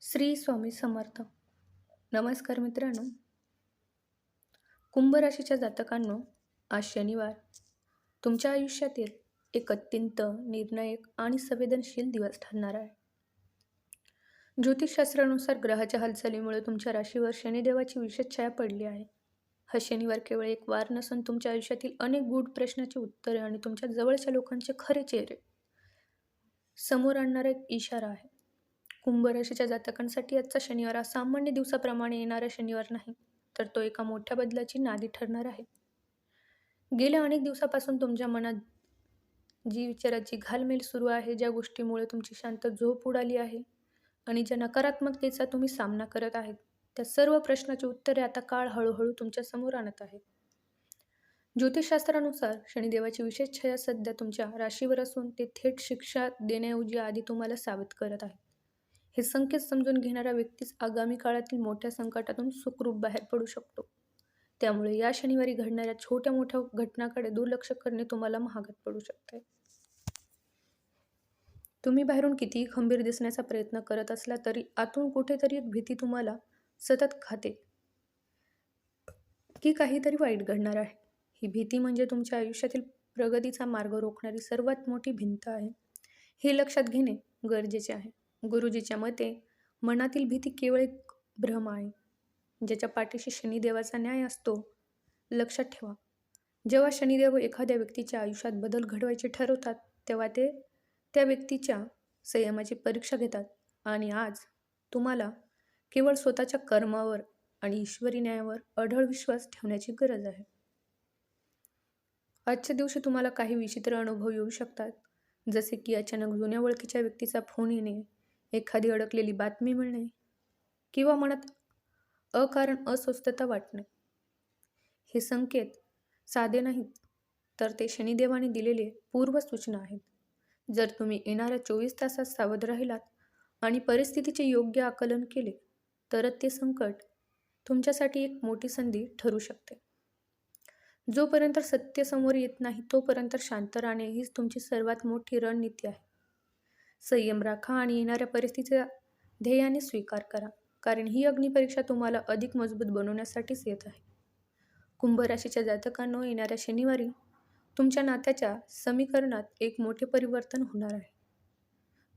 श्री स्वामी समर्थ. नमस्कार मित्रांनो. कुंभ राशीच्या जातकांनो, आज शनिवार तुमच्या आयुष्यातील एक अत्यंत निर्णायक आणि संवेदनशील दिवस ठरणार आहे. ज्योतिषशास्त्रानुसार ग्रहाच्या हालचालीमुळे तुमच्या राशीवर शनिदेवाची विशेष छाया पडली आहे. हा शनिवार केवळ एक वार नसून तुमच्या आयुष्यातील अनेक गूढ प्रश्नाची उत्तरे आणि तुमच्या जवळच्या लोकांचे खरे चेहरे समोर आणणारा एक इशारा आहे. कुंभ राशीच्या जातकांसाठी आजचा शनिवार हा सामान्य दिवसाप्रमाणे येणारा शनिवार नाही, तर तो एका मोठ्या बदलाची नांदी ठरणार आहे. गेल्या अनेक दिवसापासून तुमच्या मनात जी विचाराची घालमेल सुरू आहे, ज्या गोष्टीमुळे तुमची शांत झोप उडाली आहे आणि ज्या नकारात्मकतेचा तुम्ही सामना करत आहात, त्या सर्व प्रश्नाची उत्तरे आता काळ हळूहळू तुमच्या समोर आणत आहे. ज्योतिषशास्त्रानुसार शनिदेवाची विशेष छाया सध्या तुमच्या राशीवर असून ते थेट शिक्षा देण्याऐवजी आधी तुम्हाला सावध करत आहे. हे संकेत समजून घेणारा व्यक्तीच आगामी काळातील मोठ्या संकटातून सुखरूप बाहेर पडू शकतो. त्यामुळे या शनिवारी घडणाऱ्या छोट्या मोठ्या घटनांकडे दुर्लक्ष करणे तुम्हाला महागात पडू शकते. तुम्ही बाहेरून कितीही खंबीर दिसण्याचा प्रयत्न करत असला तरी आतून कुठेतरी एक भीती तुम्हाला सतत खाते की काहीतरी वाईट घडणार आहे. ही भीती म्हणजे तुमच्या आयुष्यातील प्रगतीचा मार्ग रोखणारी सर्वात मोठी भिंत आहे. हे लक्षात घेणे गरजेचे आहे. गुरुजीच्या मते मनातील भीती केवळ एक भ्रम आहे, ज्याच्या पाठीशी शनिदेवाचा न्याय असतो. लक्षात ठेवा, जेव्हा शनिदेव एखाद्या व्यक्तीच्या आयुष्यात बदल घडवायचे ठरवतात, तेव्हा ते त्या व्यक्तीच्या संयमाची परीक्षा घेतात. आणि आज तुम्हाला केवळ स्वतःच्या कर्मावर आणि ईश्वरी न्यायावर अढळ विश्वास ठेवण्याची गरज आहे. आजच्या दिवशी तुम्हाला काही विचित्र अनुभव येऊ शकतात, जसे की अचानक जुन्या ओळखीच्या व्यक्तीचा फोन येणे, एखादी अडकलेली बातमी मिळणे किंवा मनात अकारण अस्वस्थता वाटणे. हे संकेत साधे नाहीत, तर ते शनिदेवाने दिलेले पूर्वसूचना आहेत. जर तुम्ही येणाऱ्या 24 तासात सावध राहिलात आणि परिस्थितीचे योग्य आकलन केले, तरच ते संकट तुमच्यासाठी एक मोठी संधी ठरू शकते. जोपर्यंत सत्य समोर येत नाही, तोपर्यंत शांत राहणे हीच तुमची सर्वात मोठी रणनीती आहे. संयम राखा आणि येणाऱ्या परिस्थितीचा ध्येयाने स्वीकार करा, कारण ही अग्निपरीक्षा तुम्हाला अधिक मजबूत बनवण्यासाठीच येत आहे. कुंभ राशीच्या जातकांनो, येणाऱ्या शनिवारी तुमच्या नात्याच्या समीकरणात एक मोठे परिवर्तन होणार आहे.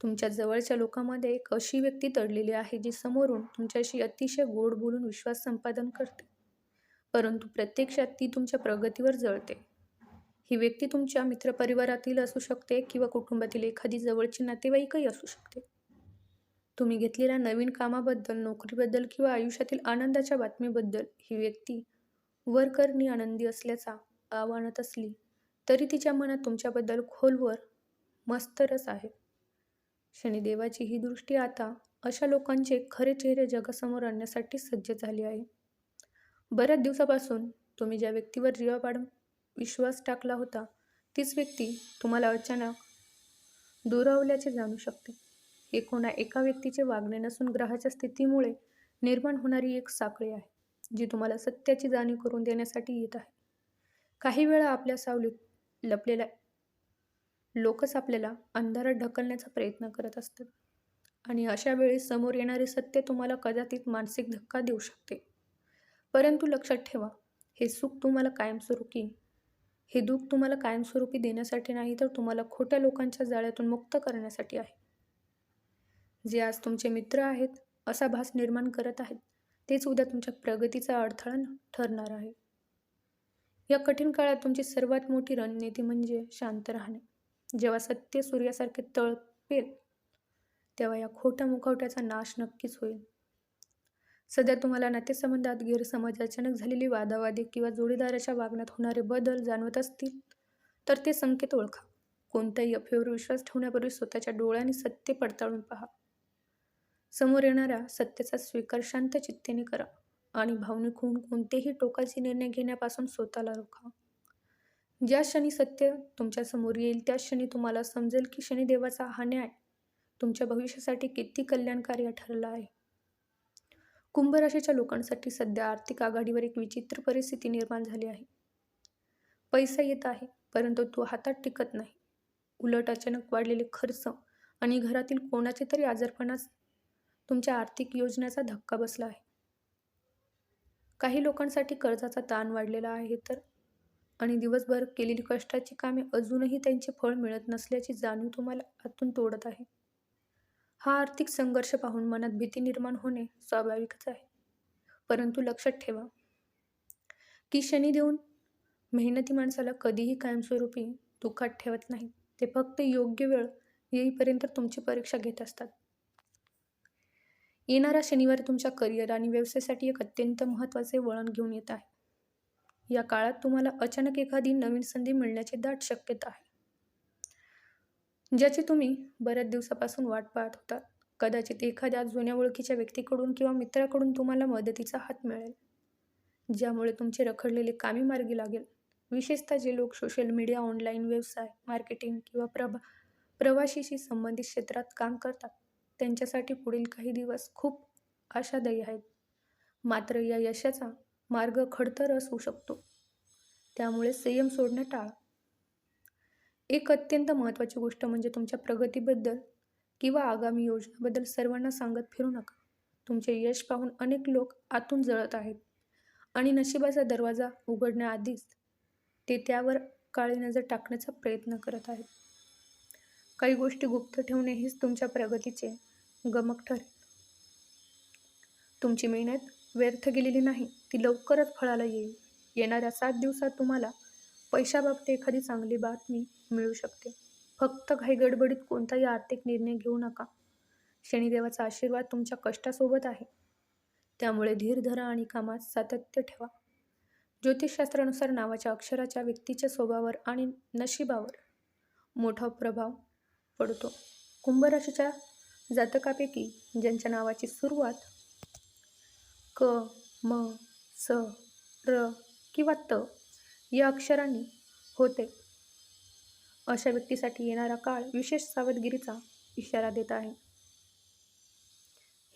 तुमच्या जवळच्या लोकांमध्ये एक अशी व्यक्ती दडलेली आहे, जी समोरून तुमच्याशी अतिशय गोड बोलून विश्वास संपादन करते, परंतु प्रत्यक्षात ती तुमच्या प्रगतीवर जळते. ही व्यक्ती तुमच्या मित्रपरिवारातील असू शकते किंवा कुटुंबातील एखादी जवळची नातेवाईकही असू शकते. तुम्ही घेतलेल्या नवीन कामाबद्दल, नोकरीबद्दल किंवा आयुष्यातील आनंदाच्या बातमीबद्दल ही व्यक्ती वरकरणी आनंदी असल्याचा आव्हानात असली तरी तिच्या मनात तुमच्याबद्दल खोलवर मस्त रस आहे. शनिदेवाची ही दृष्टी आता अशा लोकांचे खरे चेहरे जगासमोर आणण्यासाठी सज्ज झाली आहे. बऱ्याच दिवसापासून तुम्ही ज्या व्यक्तीवर जीवापाड विश्वास टाकला होता, तीच व्यक्ती तुम्हाला अचानक दुरावल्याचे जाणू शकते. हे कोणा एका व्यक्तीचे वागणे नसून ग्रहाच्या स्थितीमुळे निर्माण होणारी एक साखळी आहे, जी तुम्हाला सत्याची जाणीव करून देण्यासाठी येत आहे. काही वेळा आपल्या सावलीत लपलेल्या लोकच आपल्याला अंधारात ढकलण्याचा प्रयत्न करत असतात आणि अशा वेळी समोर येणारे सत्य तुम्हाला कदाचित मानसिक धक्का देऊ शकते. परंतु लक्षात ठेवा, हे दुःख तुम्हाला कायमस्वरूपी देण्यासाठी नाही, तर तुम्हाला खोट्या लोकांच्या जाळ्यातून मुक्त करण्यासाठी आहे. जे आज तुमचे मित्र आहेत असा भास निर्माण करत आहेत, तेच उद्या तुमच्या प्रगतीचा अडथळा ठरणार आहे. या कठीण काळात तुमची सर्वात मोठी रणनीती म्हणजे शांत राहणे. जेव्हा सत्य सूर्यासारखे तळपेल, तेव्हा या खोट्या मुखवट्याचा नाश नक्कीच होईल. सध्या तुम्हाला नातेसंबंधात गैरसमज, अचानक झालेली वादावादी किंवा जोडीदाराच्या वागण्यात होणारे बदल जाणवत असतील, तर ते संकेत ओळखा. कोणत्याही अफवेवर विश्वास ठेवण्यापूर्वी स्वतःच्या डोळ्यांनी सत्य पडताळून पहा. समोर येणाऱ्या सत्याचा स्वीकार शांत चित्तेने करा आणि भावनिक होऊन कोणतेही टोकाचे निर्णय घेण्यापासून स्वतःला रोखा. ज्या क्षणी सत्य तुमच्या समोर येईल, त्या क्षणी तुम्हाला समजेल की शनिदेवाचा हा न्याय तुमच्या भविष्यासाठी किती कल्याणकारी ठरला आहे. कुंभ राशीच्या लोकांसाठी सध्या आर्थिक आघाडीवर एक विचित्र परिस्थिती निर्माण झाली आहे. पैसा येत आहे, परंतु तो हातात टिकत नाही. उलट अचानक वाढलेले खर्च आणि घरातील कोणाचे तरी आजारपणास तुमच्या आर्थिक योजनेचा धक्का बसला आहे. काही लोकांसाठी कर्जाचा ताण वाढलेला आहे आणि दिवसभर केलेली कष्टाची कामे अजूनही त्यांचे फळ मिळत नसल्याची जाणीव तुम्हाला आतून तोडत आहे. हा आर्थिक संघर्ष पाहून मनात भीती निर्माण होणे स्वाभाविकच आहे. परंतु लक्षात ठेवा की शनी देऊन मेहनती माणसाला कधीही कायमस्वरूपी दुःखात ठेवत नाही. ते फक्त योग्य वेळ येईपर्यंत तुमची परीक्षा घेत असतात. येणारा शनिवार तुमच्या करिअर आणि व्यवसायासाठी एक अत्यंत महत्त्वाचे वळण घेऊन येत आहे. या काळात तुम्हाला अचानक एखादी नवीन संधी मिळण्याची दाट शक्यता आहे, ज्याची तुम्ही बऱ्याच दिवसापासून वाट पाहत होता. कदाचित एखाद्या जुन्या ओळखीच्या व्यक्तीकडून किंवा मित्राकडून तुम्हाला मदतीचा हात मिळेल, ज्यामुळे तुमचे रखडलेले कामे मार्गी लागेल. विशेषतः जे लोक सोशल मीडिया, ऑनलाईन व्यवसाय, मार्केटिंग किंवा प्रवाशीशी संबंधित क्षेत्रात काम करतात, त्यांच्यासाठी पुढील काही दिवस खूप आशादायी आहेत. मात्र या यशाचा मार्ग खडतर असू शकतो, त्यामुळे संयम सोडणं टाळा. एक अत्यंत महत्त्वाची गोष्ट म्हणजे तुमच्या प्रगतीबद्दल किंवा आगामी योजनाबद्दल सर्वांना सांगत फिरू नका. तुमचे यश पाहून अनेक लोक आतून जळत आहेत आणि नशिबाचा दरवाजा उघडण्याआधीच ते त्यावर काळी नजर टाकण्याचा प्रयत्न करत आहेत. काही गोष्टी गुप्त ठेवणे हेच तुमच्या प्रगतीचे गमक ठरेल. तुमची मेहनत व्यर्थ गेलेली नाही, ती लवकरच फळाला येईल. येणाऱ्या 7 दिवसात तुम्हाला पैशाबाबत एखादी चांगली बातमी मिळू शकते. फक्त घाई गडबडीत कोणताही आर्थिक निर्णय घेऊ नका. शनिदेवाचा आशीर्वाद तुमच्या कष्टासोबत आहे, त्यामुळे धीर धरा आणि कामात सातत्य ठेवा. ज्योतिषशास्त्रानुसार नावाच्या अक्षराच्या व्यक्तीच्या स्वभावावर आणि नशिबावर मोठा प्रभाव पडतो. कुंभ राशीच्या जातकापैकी ज्यांच्या नावाची सुरुवात क, म, स, र किंवा त या अक्षरांनी होते, अशा व्यक्तीसाठी येणारा काळ विशेष सावधगिरीचा इशारा देत आहे.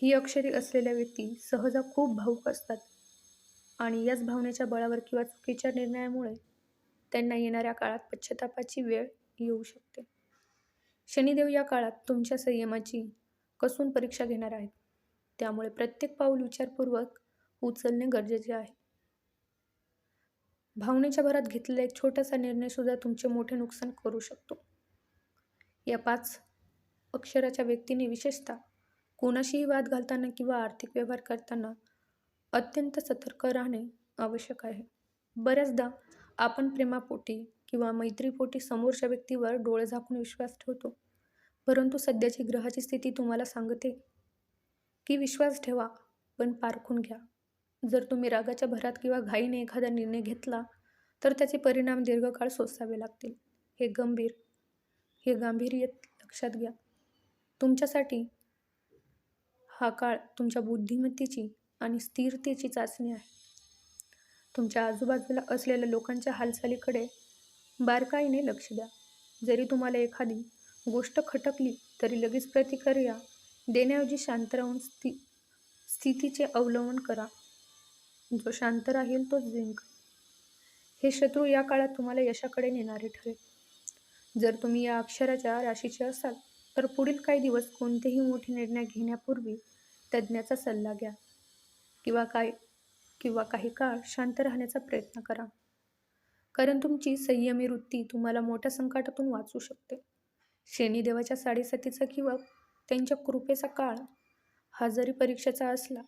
ही अक्षरे असलेल्या व्यक्ती सहसा खूप भावुक असतात आणि याच भावनेच्या बळावर किंवा चुकीच्या निर्णयामुळे त्यांना येणाऱ्या काळात पश्चातापाची वेळ येऊ शकते. शनिदेव या काळात तुमच्या संयमाची कसून परीक्षा घेणार आहेत, त्यामुळे प्रत्येक पाऊल विचारपूर्वक उचलणे गरजेचे आहे. भावनेच्या भरात घेतलेला एक छोटासा निर्णय सुद्धा तुमचे मोठे नुकसान करू शकतो. या 5 अक्षराच्या व्यक्तीने विशेषतः कोणाशीही वाद घालताना किंवा आर्थिक व्यवहार करताना अत्यंत सतर्क राहणे आवश्यक आहे. बऱ्याचदा आपण प्रेमापोटी किंवा मैत्रीपोटी समोरच्या व्यक्तीवर डोळे झाकून विश्वास ठेवतो, परंतु सध्याची ग्रहाची स्थिती तुम्हाला सांगते की विश्वास ठेवा, पण पारखून घ्या. जर तुम्ही रागाच्या भरात किंवा घाईने एखादा निर्णय घेतला तर त्याचे परिणाम दीर्घकाळ सोसावे लागतील. हे गांभीर्य लक्षात घ्या. तुमच्यासाठी हा काळ तुमच्या बुद्धिमत्तेची आणि स्थिरतेची चाचणी आहे. तुमच्या आजूबाजूला असलेल्या लोकांच्या हालचालीकडे बारकाईने लक्ष द्या. जरी तुम्हाला एखादी गोष्ट खटकली तरी लगेच प्रतिक्रिया देण्याऐवजी शांत राहून स्थितीचे अवलोकन करा. जो शांत राहील तोच जिंकेल. हे शत्रू या काळात तुम्हाला यशाकडे नेणारे ठरेल. जर तुम्ही या अक्षराच्या राशीचे असाल तर पुढील काही दिवस कोणतेही मोठे निर्णय घेण्यापूर्वी तज्ज्ञाचा सल्ला घ्या किंवा काही काळ शांत राहण्याचा प्रयत्न करा, कारण तुमची संयमी वृत्ती तुम्हाला मोठ्या संकटातून वाचवू शकते. शनिदेवाच्या साडेसातीचा किंवा त्यांच्या कृपेचा काळ हा जरी परीक्षेचा असला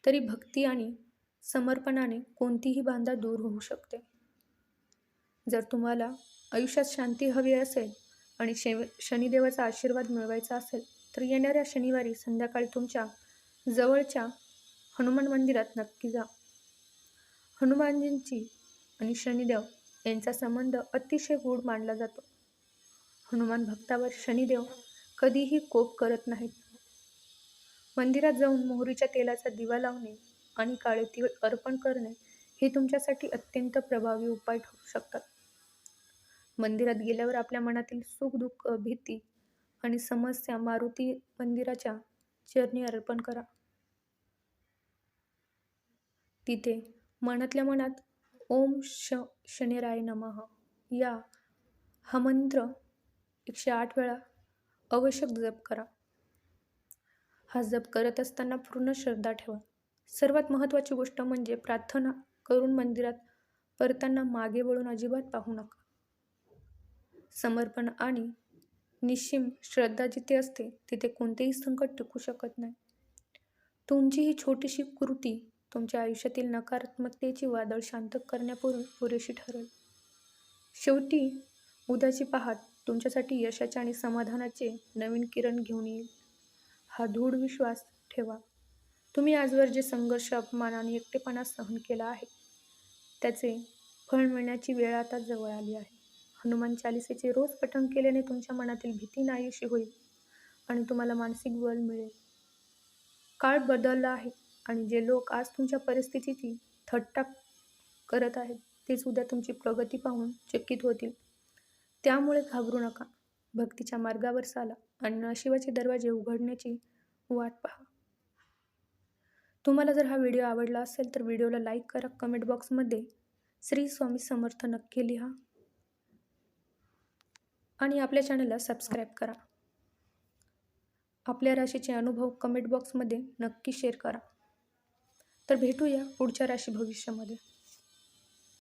तरी भक्ती आणि समर्पणाने कोणतीही बाधा दूर होऊ शकते. जर तुम्हाला आयुष्यात शांती हवी असेल आणि शनिदेवाचा आशीर्वाद मिळवायचा असेल तर येणाऱ्या शनिवारी संध्याकाळी तुमच्या जवळच्या हनुमान मंदिरात नक्की जा. हनुमानजींची आणि शनिदेव यांचा संबंध अतिशय गूढ मानला जातो. हनुमान भक्तावर शनिदेव कधीही कोप करत नाहीत. मंदिरात जाऊन मोहरीच्या तेलाचा दिवा लावणे आणि काळे तीळ अर्पण करणे हे तुमच्यासाठी अत्यंत प्रभावी उपाय ठरू शकतात. मंदिरात गेल्यावर आपल्या मनातील सुख, दुःख, भीती आणि समस्या मारुती मंदिराच्या चरणी अर्पण करा. तिथे मनातल्या मनात ओम शनिराय नमः हा मंत्र 108 वेळा आवश्यक जप करा. हा जप करत असताना पूर्ण श्रद्धा ठेवा. सर्वात महत्त्वाची गोष्ट म्हणजे प्रार्थना करून मंदिरात परताना मागे वळून अजिबात पाहू नका. समर्पण आणि निश्चिम श्रद्धा जिथे असते तिथे कोणतेही संकट टिकू शकत नाही. तुमची ही छोटीशी कृती तुमच्या आयुष्यातील नकारात्मकतेची वादळ शांत पुरेशी ठरेल. शेवटी उद्याची पहाट तुमच्यासाठी यशाचे आणि समाधानाचे नवीन किरण घेऊन येईल. हा दृढ विश्वास ठेवा. तुम्ही आजवर जे संघर्ष, अपमान आणि एकटेपणा सहन केला आहे त्याचे फळ मिळण्याची वेळ आता जवळ आली आहे. हनुमान चालिसेचे रोज पठण केल्याने तुमच्या मनातील भीती नाहीशी होईल आणि तुम्हाला मानसिक बळ मिळेल. काळ बदलला आहे आणि जे लोक आज तुमच्या परिस्थितीची थट्टा करत आहेत तेच उद्या तुमची प्रगती पाहून चकित होतील. त्यामुळे घाबरू नका. भक्तीच्या मार्गावर चाला आणि नशिबाचे दरवाजे उघडण्याची वाट पहा. तुम्हाला जर हा व्हिडिओ आवडला असेल तर व्हिडिओला लाईक करा. कमेंट बॉक्समध्ये श्री स्वामी समर्थ नक्की लिहा आणि आपल्या चॅनलला सबस्क्राईब करा. आपल्या राशीचे अनुभव कमेंट बॉक्समध्ये नक्की शेअर करा. तर भेटूया पुढच्या राशी भविष्यामध्ये.